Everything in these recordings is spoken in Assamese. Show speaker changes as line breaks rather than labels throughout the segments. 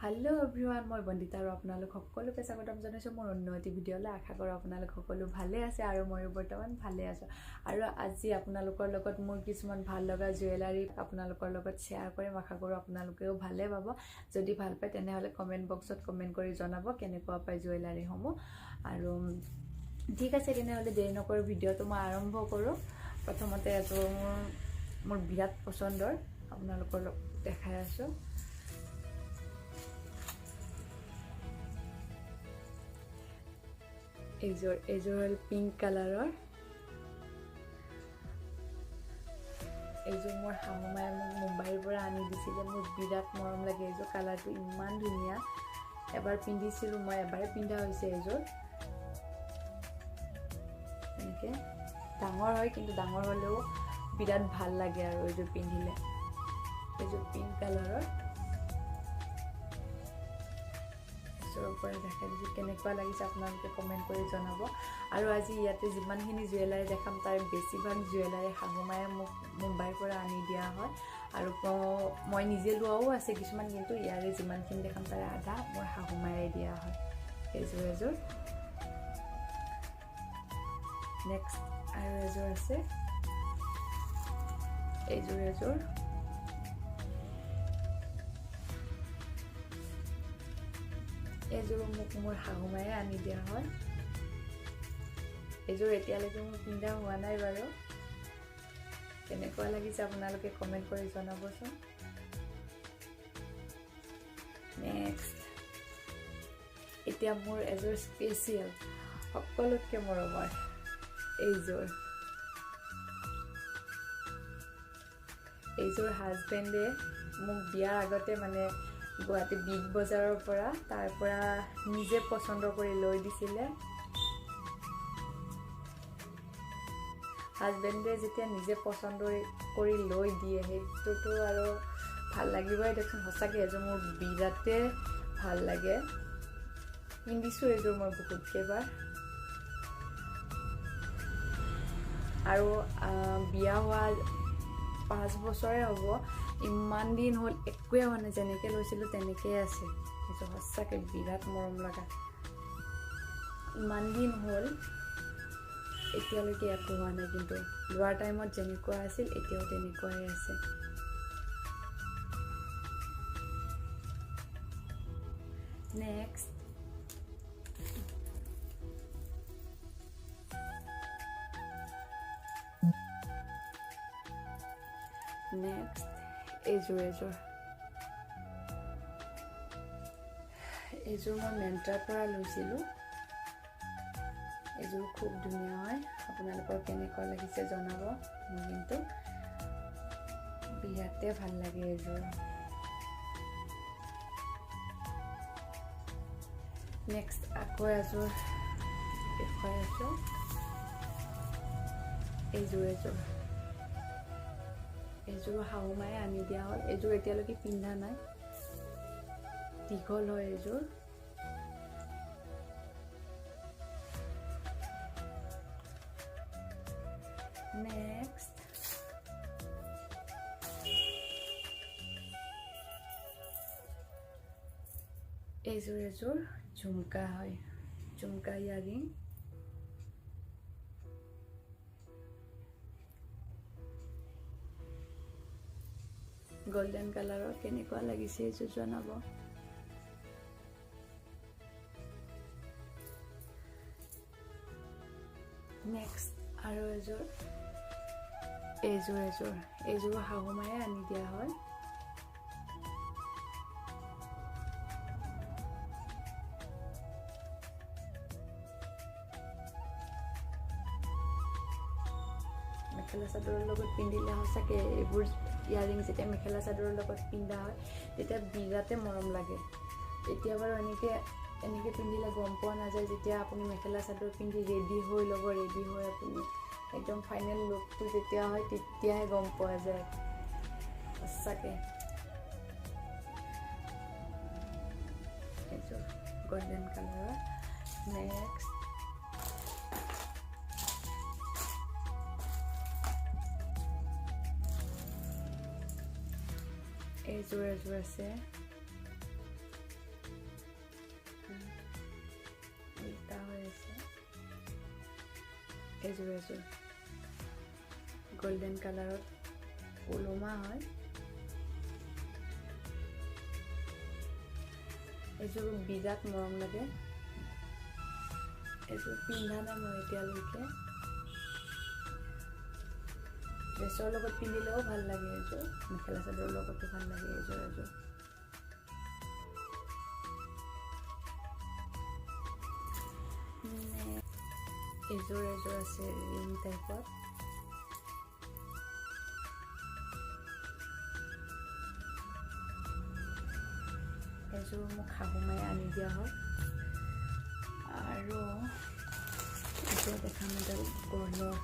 Hello everyone, মই বন্দিতা আৰু আপোনালোক সকলোকে স্বাগতম জনাইছো মোৰ অন্যটি ভিডিঅলৈ। আশা কৰো আপোনালোক সকলো ভালে আছে আৰু মই বৰ্তমান ভালে আছো। আৰু আজি আপোনালোকৰ লগত মোৰ কিছুমান ভাল লগা জুৱেলাৰী আপোনালোকৰ লগত শেয়াৰ কৰিম। আশা কৰো আপোনালোকেও ভালে পাব। যদি ভাল পায় তেনেহলে কমেন্ট বক্সত কমেন্ট কৰি জনাব কেনেকুৱা পায় জুৱেলাৰী সমূহ। আৰু ঠিক আছে তেনেহলে দেৰি নকৰি ভিডিঅটো মই আৰম্ভ কৰো। প্ৰথমতে এটো মোৰ বিৰাট পছন্দৰ আপোনালোকৰ দেখাই আছো। এজোৰ পিংক কালাৰৰ এজোৰ মোৰ শাহুমায়ে মোক মুম্বাইৰ পৰা আনি দিছিলে। মোৰ বিৰাট মৰম লাগে এজোৰ কালাৰটো ইমান ধুনীয়া। এবাৰ পিন্ধিছিলো মই, এবাৰে পিন্ধা হৈছে এজোৰ। এনেকে ডাঙৰ হয় কিন্তু ডাঙৰ হলেও বিৰাট ভাল লাগে আৰু এজোৰ পিন্ধিলে। এজোৰ পিংক কালাৰৰ ওপৰত দেখাই দিছো, কেনেকুৱা লাগিছে আপোনালোকে কমেন্ট কৰি জনাব। আৰু আজি ইয়াতে যিমানখিনি জুৱেলাৰী দেখাম তাৰ বেছিভাগ জুৱেলাৰী শাহুমায়ে মোক মুম্বাইৰ পৰা আনি দিয়া হয়। আৰু মই নিজে লোৱাও আছে কিছুমান, কিন্তু ইয়াৰে যিমানখিনি দেখাম তাৰে আধা মোৰ শাহুমায়ে দিয়া হয়। এজোৰ নেক্সট আৰু এজোৰ আছে। এজোৰ এজোৰ মোক মোৰ শাহুমায়ে আনি দিয়া হয়। এজোৰ এতিয়ালৈকে মোৰ পিন্ধা হোৱা নাই বাৰু। কেনেকুৱা লাগিছে আপোনালোকে কমেন্ট কৰি জনাবচোন। নেক্সট এতিয়া মোৰ এজোৰ স্পেচিয়েল সকলোতকৈ মৰমৰ এইযোৰ হাজবেণ্ডে মোক বিয়াৰ আগতে মানে গুৱাহাটী বিগ বজাৰৰ পৰা তাৰ পৰা নিজে পছন্দ কৰি লৈ দিছিলে। হাজবেণ্ডে যেতিয়া নিজে পছন্দ কৰি লৈ দিয়ে সেইটোতো আৰু ভাল লাগিবই দেখোন। সঁচাকৈ এযোৰ মোৰ বিৰাটে ভাল লাগে। পিন্ধিছোঁ এযোৰ মই বহুত কেইবাৰ। আৰু বিয়া হোৱা 5 বছৰে হ'ব। ইমান দিন হ'ল একোৱে হোৱা নাই, যেনেকৈ লৈছিলোঁ তেনেকেই আছে। সেইটো সঁচাকৈ বিৰাট মৰম লগা। ইমান দিন হ'ল এতিয়ালৈকে একো হোৱা নাই, কিন্তু লোৱাৰ টাইমত যেনেকুৱা আছিল এতিয়াও তেনেকুৱাই আছে। নেক্সট এজোৰ মই মেন্ট্ৰাৰ পৰা লৈছিলোঁ। এজোৰ খুব ধুনীয়া হয়। আপোনালোকৰ কেনেকুৱা লাগিছে জনাব। মোৰ কিন্তু বিৰাটে ভাল লাগে এজোৰ। নেক্সট আকৌ এজোৰ দেখুৱাই আছো। এজোৰ শাহুমায়ে আনি দিয়া হ'ল। এজোৰ এতিয়ালৈকে পিন্ধা নাই, দীঘল হয় এজোৰ। নেক্সট এজোৰ ঝুমকা হয়, ঝুমকা ইয়াৰিং। গোল্ডেন কালাৰৰ কেনেকুৱা লাগিছে এজোৰ জনাব। নেক্সট আৰু এজোৰ শাহুমায়ে আনি দিয়া হয়। মেখেলা চাদৰৰ লগত পিন্ধিলে সঁচাকৈ এইবোৰ ইয়াৰিং যেতিয়া মেখেলা চাদৰৰ লগত পিন্ধা হয় তেতিয়া বিৰাটে মৰম লাগে। এতিয়া বাৰু এনেকৈ পিন্ধিলে গম পোৱা নাযায়। যেতিয়া আপুনি মেখেলা চাদৰ পিন্ধি ৰেডি হৈ ল'ব, ৰেডি হৈ আপুনি একদম ফাইনেল লুকটো যেতিয়া হয় তেতিয়াহে গম পোৱা যায় সঁচাকৈ। এইযোৰ গোল্ডেন কালাৰৰ। নেক্সট এইযোৰ আছে। এযোৰ গোল্ডেন কালাৰত ওলমা হয় এযোৰ বিৰাট মৰম লাগে এযোৰ পিন্ধা নাই মই এতিয়ালৈকে ড্ৰেছৰ লগত পিন্ধিলেও ভাল লাগে এযোৰ মেখেলা চাদৰৰ লগতো ভাল লাগে এযোৰ আছে ৰিং টাইপত এযোৰ মোক শাহুমাই আনি দিয়া হয় আৰু এতিয়া দেখাম এডাল গলৰ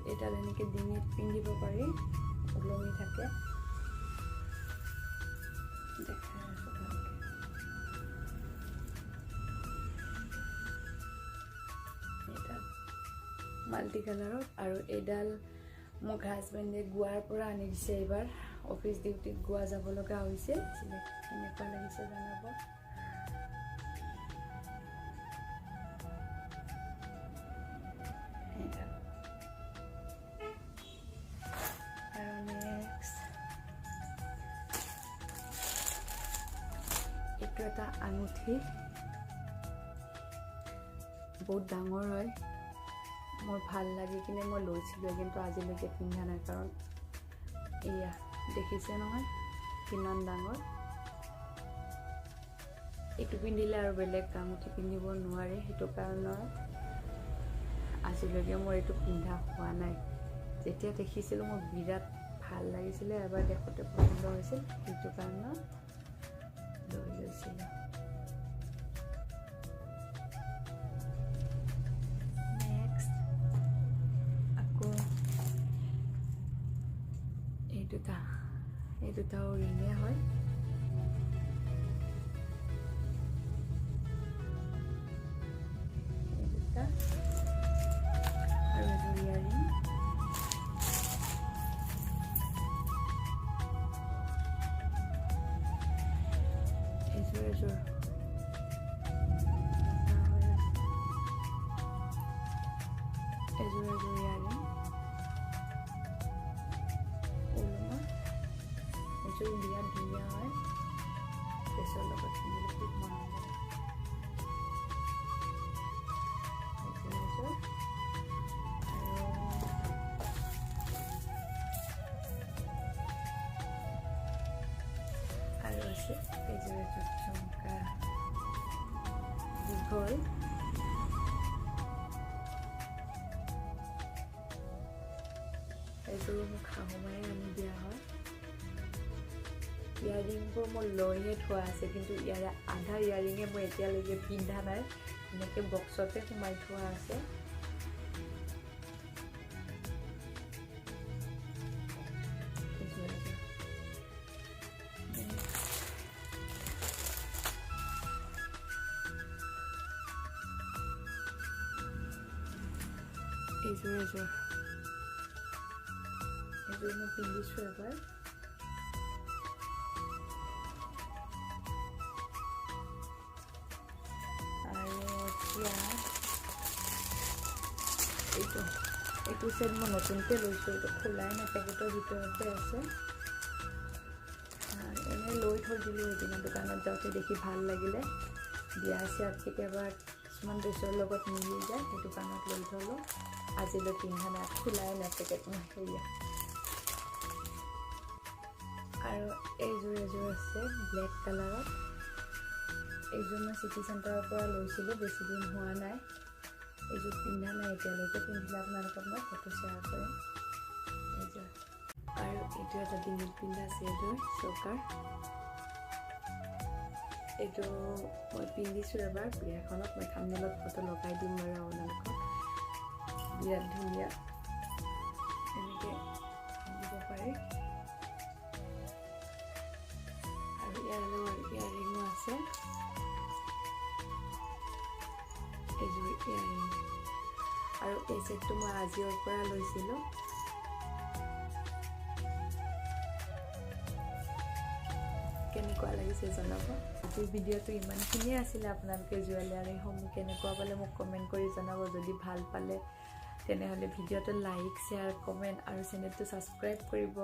এডাল এনেকৈ ডিঙিত পিন্ধিব পাৰি ওলমি থাকে দেখাই আছোঁ ভালকৈ এইডাল মাল্টি কালাৰত আৰু এইডাল মোক হাজবেণ্ডে গোৱাৰ পৰা আনি দিছে এইবাৰ অফিচ ডিউটিত গোৱা যাব লগা হৈছে কেনেকুৱা লাগিছে জনাব আৰু নেক্সট এইটো এটা আঙুঠি বহুত ডাঙৰ হয় মোৰ ভাল লাগি কিনে মই লৈছিলোঁ কিন্তু আজিলৈকে পিন্ধা নাই কাৰণ এয়া দেখিছে নহয় কিমান ডাঙৰ এইটো পিন্ধিলে আৰু বেলেগ আঙুঠি পিন্ধিব নোৱাৰে সেইটো কাৰণত আজিলৈকে মোৰ এইটো পিন্ধা হোৱা নাই যেতিয়া দেখিছিলোঁ মোৰ বিৰাট ভাল লাগিছিলে এবাৰ দেখোঁতে পচন্দ হৈছিল সেইটো কাৰণত লৈ লৈছিলোঁ এই দুটাও ৰিঙে হয় এই দুটা আৰু এযোৰ ইয়াৰিং এযোৰ ইয়াৰিং বিৰাট ধুনীয়া হয় ড্ৰেছৰ লগত পিন্ধিলে খুব মৰম লাগে আৰু আছে এযোৰ চমকা দীঘল এযোৰ মোক শাহুমাই আনি দিয়া হয় ইয়াৰিংবোৰ মোৰ লৈহে থোৱা আছে কিন্তু ইয়াৰে আধা ইয়াৰিঙে মই এতিয়ালৈকে পিন্ধা নাই এনেকৈ বক্সতে সোমাই থোৱা আছে এযোৰ মই পিন্ধিছোঁ এবাৰ এইটো চেট মই নতুনকৈ লৈছোঁ এইটো খোলাই নাই পেকেটৰ ভিতৰতে আছে এনেই লৈ থৈ দিলোঁ সেইদিনা দোকানত যাওঁতে দেখি ভাল লাগিলে বিয়া চিয়াত কেতিয়াবা কিছুমান ড্ৰেছৰ লগত মিলি যায় সেই দোকানত লৈ থ'লোঁ আজিলৈ পিন্ধা নাই খোলাই নাই পেকেট মই সেয়া আৰু এযোৰ আছে ব্লেক কালাৰত এইযোৰ মই চিটি চেণ্টাৰৰ পৰা লৈছিলোঁ বেছি দিন হোৱা নাই এইযোৰ পিন্ধা নাই এতিয়ালৈকে পিন্ধিলে আপোনালোকক মই ফটো শ্বেয়াৰ কৰিম এইযোৰ আৰু এইটো এটা ডিঙিত পিন্ধা আছে এইযোৰ চকাৰ এইটো মই পিন্ধিছোঁ এবাৰ বিয়াখনত মই থাম্বনেইলত ফটো লগাই দিম বাৰু আপোনালোকক বিৰাট ধুনীয়া এনেকৈ পিন্ধিব পাৰি আৰু ইয়াৰ লগত ইয়াৰিঙো আছে এযোৰ ইয়াৰিং আৰু এই ছেটটো মই আজিৰ পৰা লৈছিলোঁ কেনেকুৱা লাগিছে জনাব আজি ভিডিঅ'টো ইমানখিনিয়ে আছিলে আপোনালোকে জুৱেলাৰীসমূহ কেনেকুৱা পালে মোক কমেণ্ট কৰি জনাব যদি ভাল পালে তেনেহ'লে ভিডিঅ'টো লাইক শ্বেয়াৰ কমেণ্ট আৰু চেনেলটো ছাবস্ক্ৰাইব কৰিব